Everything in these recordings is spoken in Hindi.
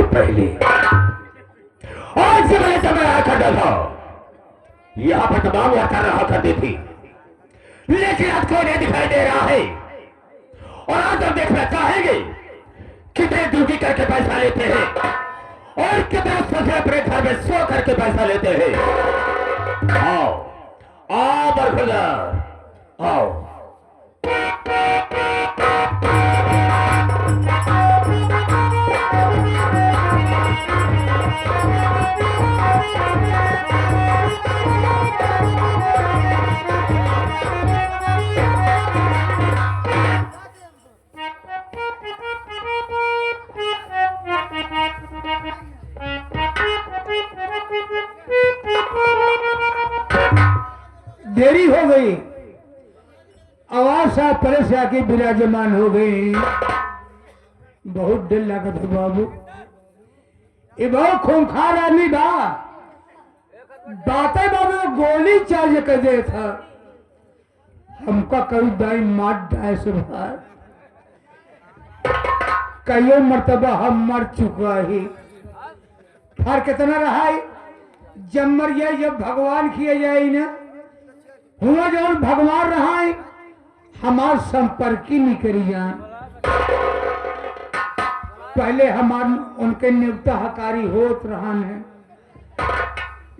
पहले आज से पहले जब मैं आया करता था यहां पर तमाम वर्कर रहा करती थी, लेकिन आज कोई नहीं दिखाई दे रहा है। और आज हम देखना चाहेंगे कितने ड्यूटी करके पैसा लेते हैं और कितने सफे अपने घर में सो करके पैसा लेते हैं। आओ आओ बरखुदार आओ। देरी हो गई, आवाज सा परे से आके विराजमान हो गई। बहुत दिल लागत है बाबू, ये बहुत खूंखार आदमी बा। बातें बाबू गोली चार्ज कर दे था, हमका कभी दाई मार डाय से बाहर। कईयों मर्तबा हम मर चुका ही, फर्क कितना रहा है। जब मरिए जब भगवान किए जाए ना हुआ जो भगवान रहा है, हमार संपर्क ही नहीं करी जान। पहले हमार उनके नियुक्ता हकारी होत रहा है,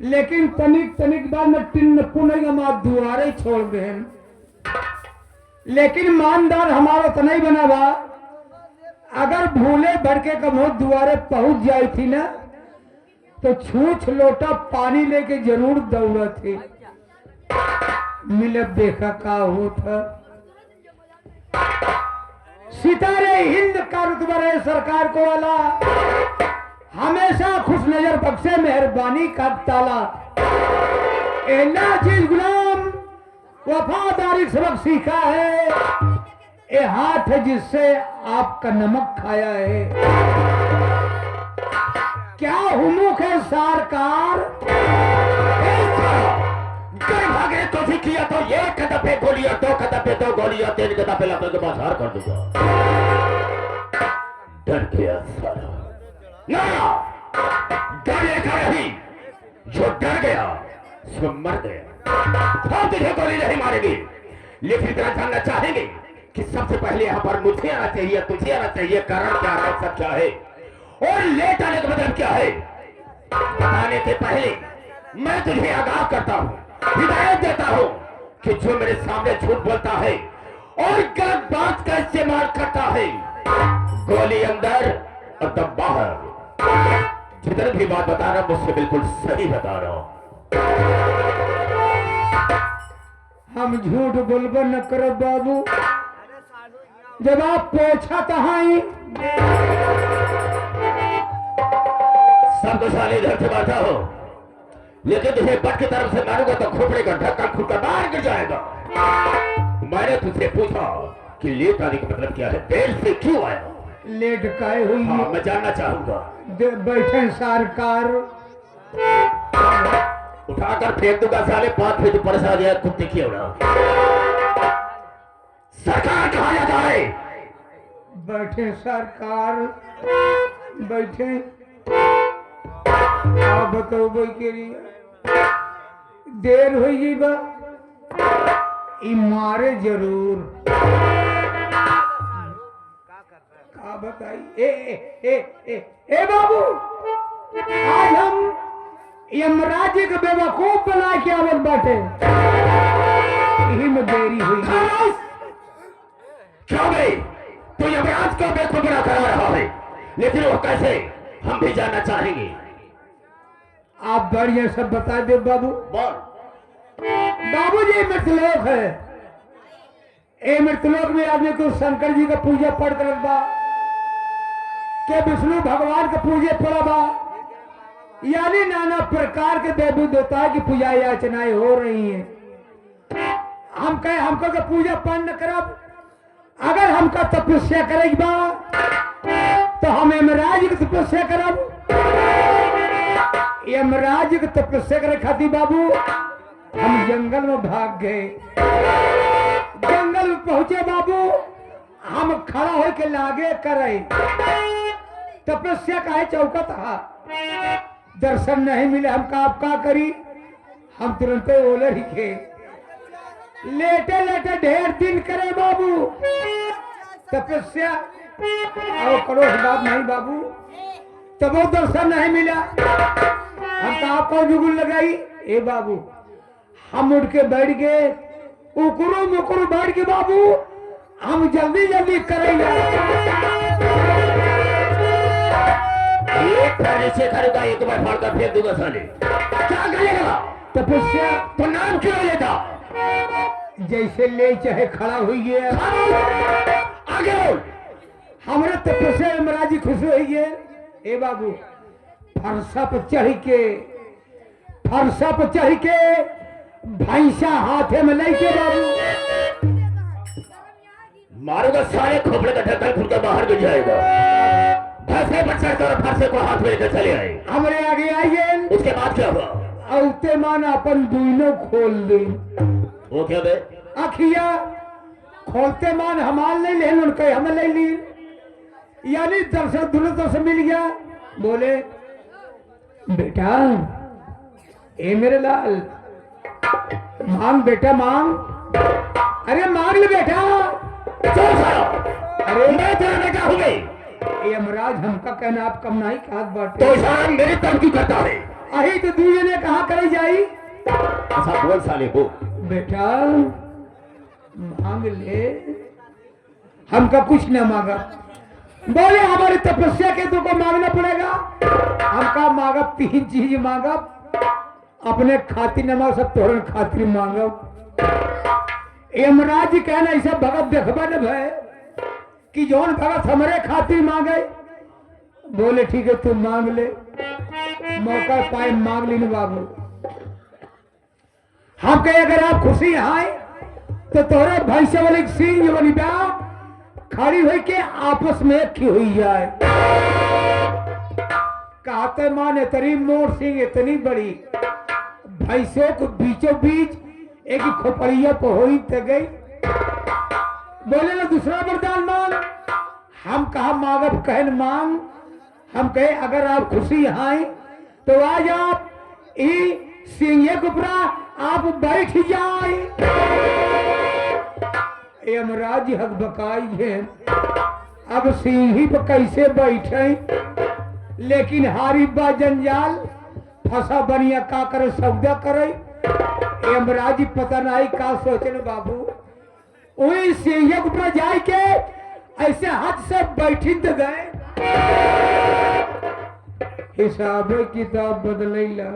लेकिन तनिक तनिक बाद में टिन्न पुनः हमार दुआरे छोड़ गए। लेकिन ईमानदार हमारा तो नहीं बना बा। अगर भूले भड़के कब दुआरे पहुंच जाई थी ना तो छूछ लोटा पानी लेके जरूर दौड़ा थी। मिलब देखा का होता। सितारे हिंद का रुतबा रहे सरकार को वाला, हमेशा खुश नजर बख्शे मेहरबानी का ताला। नाजीज गुलाम वफादारी सबक सीखा है, ये हाथ है जिससे आपका नमक खाया है। क्या हुमुक है सरकार, भागे तो भी किया तो एक कदम पे गोली और दो कदम पे दो गोली और तीन कदम पे लपड़ के बाजार कर दूंगा। डर गया सारा ना, डर नहीं, जो डर गया सो मर गया। हम तुझे गोली नहीं मारेंगे, लेकिन इतना जानना चाहेंगे कि सबसे पहले यहाँ पर मुझे आना चाहिए, तुझे आना चाहिए। कारण क्या, मकसद क्या है और लेट आने का मतलब क्या है, बताने से पहले मैं तुझे आगाह करता हूँ, हिदायत देता हूं कि जो मेरे सामने झूठ बोलता है और गलत बात का इस्तेमाल करता है, गोली अंदर और दम बाहर। जितनी भी बात बता रहा हूं मुझसे बिल्कुल सही बता रहा हूं। हम झूठ बोलबो न करो बाबू। जब आप पोछा तहाई सब कुछ वाले इधर से बैठा हो, लेकिन तुझे बट की तरफ से मारूंगा तो खोपड़े का ढक्कन खुलकर बाहर गिर जाएगा। मैंने तुझसे पूछा कि लेट आने का मतलब क्या है, देर से क्यों आया? लेट काहे हुई? हाँ, मैं जानना चाहूंगा। बैठे सरकार, उठाकर फेंक दूंगा साले, 5 फीट ऊपर से आ गया कुत्ते की औलाद। सरकार कहाँ जाता है? बैठे सरकार, बैठे। आप बताओ भाई के लिए देर हो गई बा, मारे जरूर। का बताई? ए बाबू, आज हम यमराज के बेवकूफ बना के आवत बाटे, यही में देरी हुई। क्यों गई? तो यमराज को बेवकूफ बना करा रहा है, लेकिन वो कैसे, हम भी जानना चाहेंगे। आप बढ़िया सब बता दे बाबू। बाबू जी मृतलोक है, ए मृतलोक में आदमी को शंकर जी का पूजा पड़ कर बा, के विष्णु भगवान का पूजा पड़ा बा, यानी नाना प्रकार के देवी देवता की पूजा याचनाएं हो रही हैं। हम कहे हमको तो पूजा पाठ न करब, अगर हमका तपस्या करेगी बा तो हम यमराज की तपस्या करब। यमराज की तपस्या करे खातिर बाबू हम जंगल में भाग गए। जंगल में पहुंचे बाबू, हम खड़ा होके लागे करे तपस्या का है चौकत हा दर्शन नहीं मिले हम का करी हम तुरंत ओले लिखे लेटे लेटे ढेर दिन करे बाबू तपस्या और करो बात नहीं बाबू तब वो दर्शन नहीं मिला हम कहा आपको जुगुल लगाई ए बाबू हम उठ के बैठ गए उकरू मुकरू बैठ के बाबू हम जल्दी जल्दी करेंगे एक पैर से करेगा एक बार फाड़ कर फेंक दूंगा साले क्या करेगा तपस्या तो नाम क्यों लेता जैसे ले चाहे खड़ा हुई है आगे बोल हमारे तपस्या में महाराज जी खुश हुई है ए बाबू फरसा पर चढ़ के भैंसा हाथे में लेके बाबू मारूंगा सारे खोपड़े का ढक्कन खुल कर बाहर गिर जाएगा भैंसे पर चढ़कर फरसे को हाथ में लेकर चले आए हमारे आगे आइए उसके बाद क्या हुआ औते मान अपन दुनो खोल दी वो क्या बे अखिया खोलते मान हमार नहीं ले उनके हमें ले ली यानी दर्शन दोनों तरफ से मिल गया बोले बेटा ए मेरे लाल मांग बेटा मांग अरे मांग ले बेटा चल सारा अरे मैं तेरा बेटा हूँ बे यमराज हमका कहना आप कम नहीं कहा तो बाटे इशारा मेरी तरफ क्यों करता है अही तो दूजे ने कहा करे जाई ऐसा बोल साले को बेटा मांग ले हमका कुछ न मांगा बोले हमारी तपस्या के तो को मांगना पड़ेगा हमका मांगा 3 चीज मांगा अपने खातिर न मांग सब तोहर खातिर मांगा यमराज जी कहना ऐसा भगत देखबा न भय कि जौन भगत हमारे खातिर मांगे बोले ठीक है तू मांग ले मौका पाए मांग ली बाबू हम कहे अगर आप खुशी आए तो तोरे भैंसे वाले सिंह जो बनी बा खड़ी हुई के आपस में एक हुई जाए कहते मान इतनी मोर सिंह इतनी बड़ी भैंसों को बीचों बीच एक ही खोपड़िया पर हो गई बोले ना दूसरा वरदान मांग हम कहा मांगब कहन मांग हम कहे अगर आप खुशी आए तो आज आप सिंह के ऊपर आप बैठ जाए यमराज हक बकाई है अब सिंह ही पर कैसे बैठे लेकिन हारी बा जंजाल फंसा बनिया का करे सौदा करे यमराज पता नहीं का सोचने बाबू वही सिंह के ऊपर जाए के ऐसे हाथ से बैठी तो गए हिसाब किताब बदलेला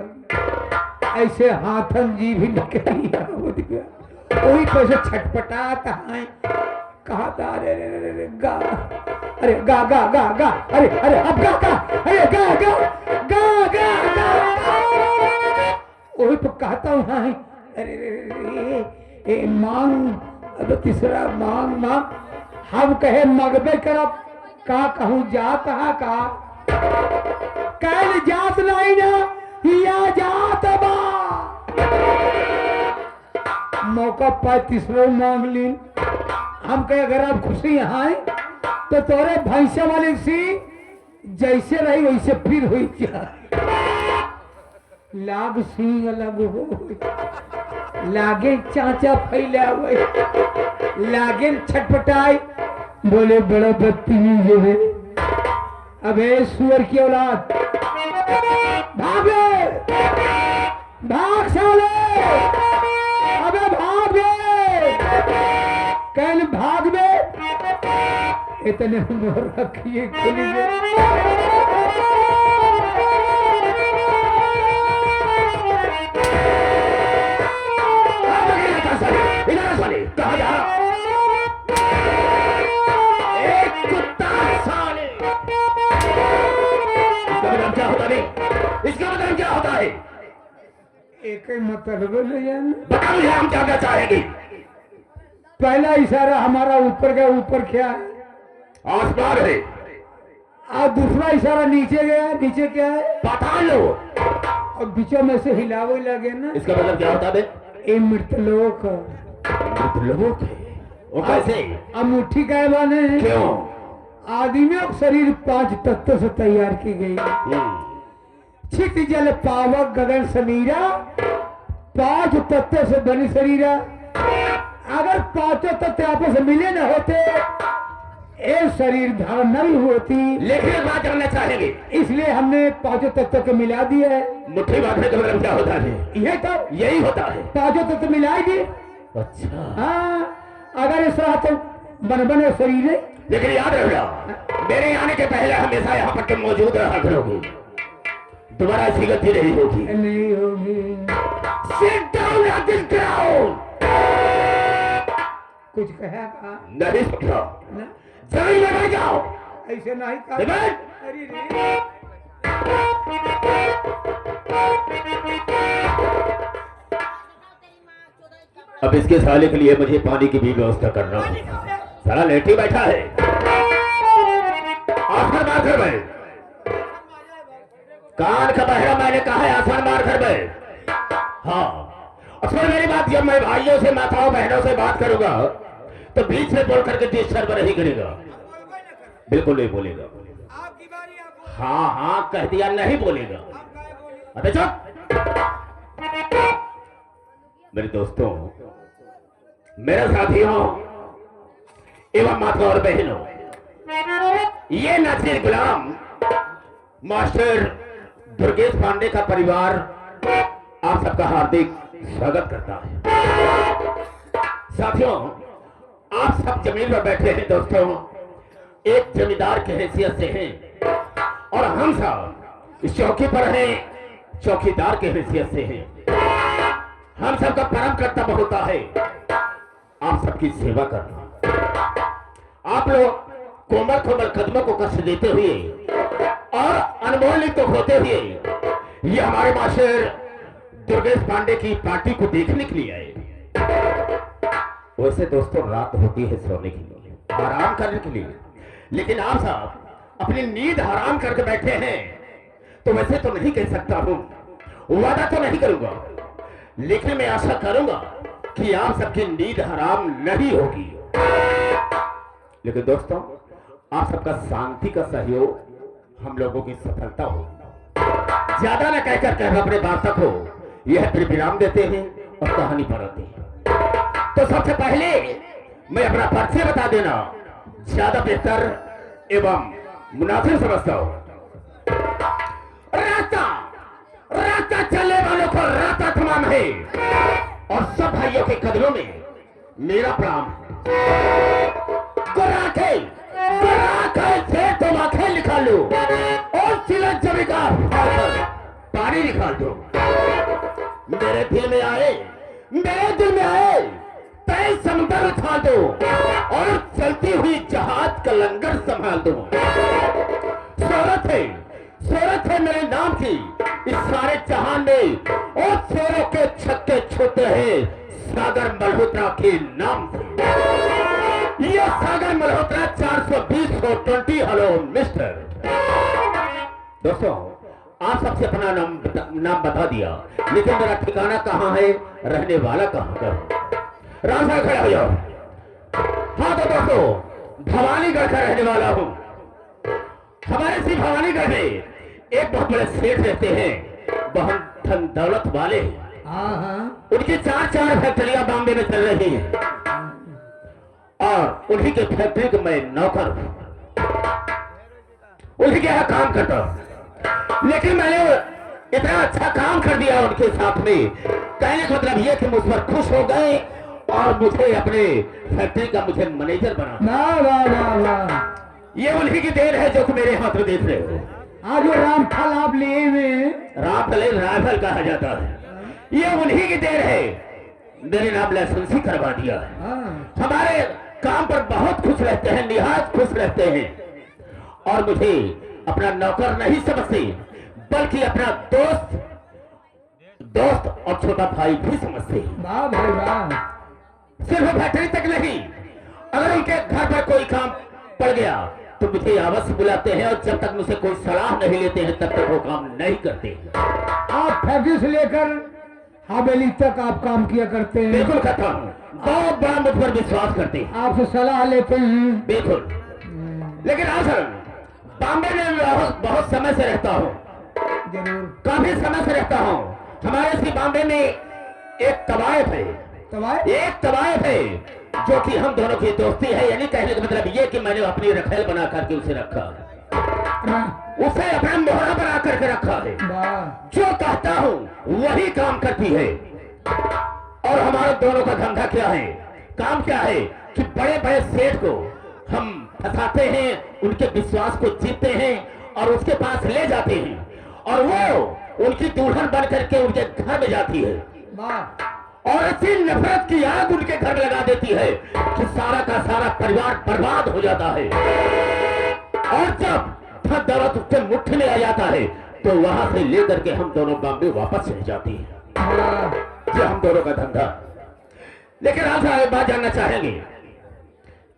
ऐसे हाथन जी भी निकली वही पैसे छटपटाता है कहा था अरे अरे गा अरे गा गा गा गा अरे अरे अब गा गा अरे गा गा गा गा गा वही तो कहता हूँ अरे मांग अब तीसरा मांग मांग हम कहे मगबे करब का कहूँ जात हा का कल जात नहीं ना या जात बा मौका पाए तीसरा मांग ली हम कहे अगर आप खुशी आए तो तोरे भैंसा वाले सी जैसे रही वैसे फिर हुई जाए लाग सिंह अलग हो लागे चाचा फैला हुए लागे छटपटाए बोले बड़ा बदतमीज है अबे सुअर की औलाद भागे भाग साले अबे भाग कल भाग में इतने मोर रखिए खुली कहा जा रहा एक कुत्ता साले इसका मतलब क्या होता नहीं इसका मतलब क्या होता है एक ही मतलब बता मुझे हम क्या करना चाहेंगे पहला इशारा हमारा ऊपर का ऊपर क्या है आसमान है और दूसरा इशारा नीचे गया नीचे क्या है पता लो और बीचों में से हिलावे लगे ना इसका मतलब क्या होता है ये मृतलोक लोग वो कैसे अब मुट्ठी का बने क्यों आदमियों का शरीर 5 तत्वों से तैयार की गई है। छित जल पावक गगन समीरा, 5 तत्वों से बनी शरीरा। अगर 5 तत्व आपस में मिले न होते, एक शरीर धारण नहीं होती। लेकिन एक बात जानना चाहेंगे, इसलिए हमने 5 तत्वों को मिला दिया है। मुट्ठी बांधने का मतलब क्या होता है? ये तो यही होता है। 5 तत्व मिलाएगी। अच्छा। हाँ, अगर इस तरह तो बन बने शरीर है। लेकिन याद रखना, मेरे आने के पहले हमेशा यहाँ पर तुम मौजूद रहा करोगे, दोबारा ऐसी गलती नहीं होगी। नहीं होगी। Sit down at this ground. कुछ कहा का? नहीं समझा। ना? जमीन में बैठ जाओ। ऐसे नहीं कहा। जमीन। अरे रे। अब इसके साले के लिए मुझे पानी की भी व्यवस्था करना है। साला लेटी बैठा है। आसन मार कर बैठ। कान का बहरा मैंने कहा है, आसन मार कर बैठ। हाँ, अक्सर मेरी बात, जब मैं भाइयों से, माताओं बहनों से बात करूंगा तो बीच में बोल करके डिस्टर्ब नहीं करेगा। बिल्कुल नहीं बोलेगा। हाँ हाँ कह दिया, नहीं बोलेगा। अबे चुप। मेरे दोस्तों, मेरे साथियों एवं माता और बहनों, ये नासिर गुलाम मास्टर दुर्गेश पांडे का परिवार आप सबका हार्दिक स्वागत करता है। साथियों, आप सब जमीन पर बैठे हैं दोस्तों, एक जमींदार के हैसियत से हैं, और हम सब इस चौकी पर हैं, चौकीदार के हैसियत से हैं। हम सबका परम कर्तव्य होता है आप सबकी सेवा करना। आप लोग कोमल कोमल कदमों को कष्ट देते हुए और अनमोल तो होते हुए ये हमारे मास्टर दुर्गेश पांडे की पार्टी को देखने के लिए आए। वैसे दोस्तों रात होती है सोने के लिए, आराम करने के लिए, लेकिन आप सब अपनी नींद हराम करके बैठे हैं। तो वैसे तो नहीं कह सकता हूं, वादा तो नहीं करूंगा, लेकिन मैं आशा करूंगा कि आप सबकी नींद हराम नहीं होगी। लेकिन दोस्तों, आप सबका शांति का सहयोग हम लोगों की सफलता होगी। ज्यादा न कहकर कह अपने वार्ता को यह फिर विराम देते हैं और कहानी पर आते हैं। तो सबसे पहले मैं अपना परिचय बता देना ज्यादा बेहतर एवं मुनासिब समझता हूं। रास्ता रास्ता चलने वालों को रास्ता तमाम है, और सब भाइयों के कदमों में मेरा प्रणाम है। गुराखे से तुम आंखें निकाल लो और सिलक जमी का पानी निकाल दो। मेरे दिल में आए, मेरे दिल में आए तय समुद्र उठा दो और चलती हुई जहाज का लंगर संभाल दो। शोहरत है मेरे नाम की इस सारे जहान में, और शेरों के छक्के छोटे हैं सागर मल्होत्रा के नाम से। ये सागर मल्होत्रा 420 हेलो मिस्टर। दोस्तों, आप सबसे अपना नाम बता दिया, लेकिन मेरा ठिकाना कहाँ है, रहने वाला कहाँ का? रास्ता खड़ा हो जाओ। हाँ तो दोस्तों, भवानीगढ़ का रहने वाला हूँ। हमारे सी भवानीगढ़ में एक बहुत बड़े सेठ रहते हैं, बहुत धन दौलत वाले। उनकी 4 फैक्ट्रियां बॉम्बे में चल रही हैं, और उन्हीं के फैक्ट्री का मैं नौकर हूं, उन्हीं के यहाँ काम करता हूं। लेकिन मैंने इतना अच्छा काम कर दिया उनके साथ में, कहने का मतलब यह कि मुझ पर खुश हो गए और मुझे अपने फैक्ट्री का मुझे मैनेजर बना। ये उन्हीं की देर है जो कि मेरे हाथ में देख रहे हो। आज रामफल आप लिए हुए, रामफल राइफल कहा जाता है, ये उन्हीं की देर है। मेरे नाम लाइसेंसी करवा दिया है। हमारे काम पर बहुत खुश रहते हैं, निहायत खुश रहते हैं, और मुझे अपना नौकर नहीं समझते बल्कि अपना दोस्त और छोटा भाई भी समझते हैं। वाह भाई वाह। सिर्फ फैक्ट्री तक नहीं, अगर उनके घर पर कोई काम पड़ गया तो मुझे अवश्य बुलाते हैं, और जब तक मुझसे कोई सलाह नहीं लेते हैं तब तक वो काम नहीं करते हैं। आप फैक्ट्री से लेकर हवेली तक आप काम किया करते हैं? बिल्कुल करता हूँ, बहुत बड़ा मुझ पर विश्वास करते हैं। आपसे सलाह लेते हैं? बिल्कुल। लेकिन हाँ सर, बॉम्बे में बहुत समय से रहता हूँ, जरूर। काफी समय से रहता हूँ। हमारे इसी बॉम्बे में एक कवायद है, एक कवायद है जो कि हम दोनों की दोस्ती है। यानी कहने का मतलब ये कि मैंने अपनी रखेल बना करके उसे रखा, उसे अपना मोहरा बना करके रखा है। जो कहता हूँ वही काम करती है। और हमारे दोनों का धंधा क्या है, काम क्या है कि बड़े बड़े सेठ को हम फंसाते हैं, उनके विश्वास को जीतते हैं और उसके पास ले जाते हैं और वो उनकी दुल्हन बन करके उनके घर में जाती है और ऐसी नफरत की आग उनके घर लगा देती है कि सारा का सारा परिवार बर्बाद हो जाता है। और जब धन दौलत उसके मुट्ठी में आ जाता है तो वहां से लेकर के हम दोनों बॉम्बे वापस चले जाते हैं। ये हम दोनों का धंधा। लेकिन आज एक बात जानना चाहेंगे,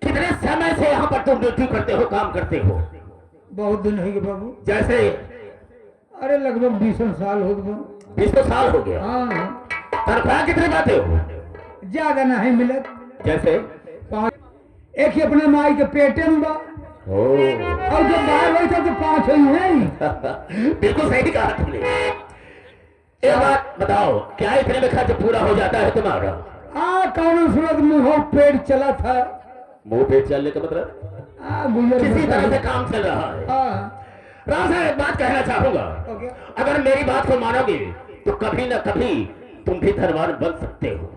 कितने समय से यहाँ पर तुम ड्यूटी करते हो, काम करते हो? बहुत दिन हो गए बाबू। जैसे? अरे लगभग 20 साल हो गए। 20 साल हो गया। हाँ। तनख्वाह कितने पाते हो? ज्यादा नहीं मिलत। जैसे? 5। एक ही अपने माई के पेटे में बा और जब बाहर हुई था तो 5 ही है। बिल्कुल सही कहा तुमने। एक बात बताओ, क्या इतने में खर्च पूरा हो जाता है तुम्हारा? हाँ, कौन सूरत मुंह पेट चला था। मुंह पेट चलने का मतलब किसी तरह से काम चल रहा है। राम साहब, एक बात कहना चाहूंगा, अगर मेरी बात को मानोगे तो कभी ना कभी तुम भी धनवान बन सकते हो।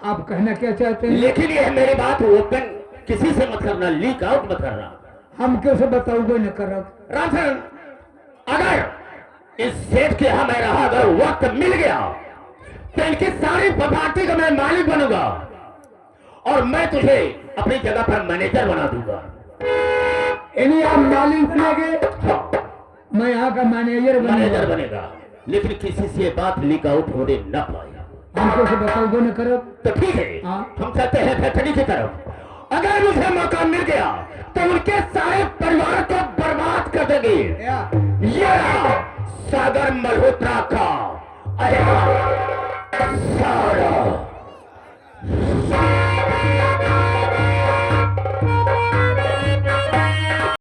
आप कहना क्या चाहते हैं? लेकिन यह मेरी बात ओपन किसी से मत करना, लीक आउट मत करना। हम कैसे बताओगे न करब? राम साहब, अगर इस सेठ के यहाँ मैं रहा, अगर वक्त मिल गया तो इनकी सारी प्रॉपर्टी का मैं मालिक बनूंगा और मैं तुझे अपनी जगह पर मैनेजर बना दूंगा। यानी आप मालिक बनेंगे? हाँ, मैं यहाँ का मैनेजर बनेगा। लेकिन किसी से बात लीक आउट होने न पाए। हम कैसे बताओगे न करब? तो ठीक है, हम चलते हैं फैक्ट्री की तरफ। अगर मुझे मौका मिल गया तो उनके सारे परिवार को बर्बाद कर देंगे। ये रहा सागर मल्होत्रा का सारा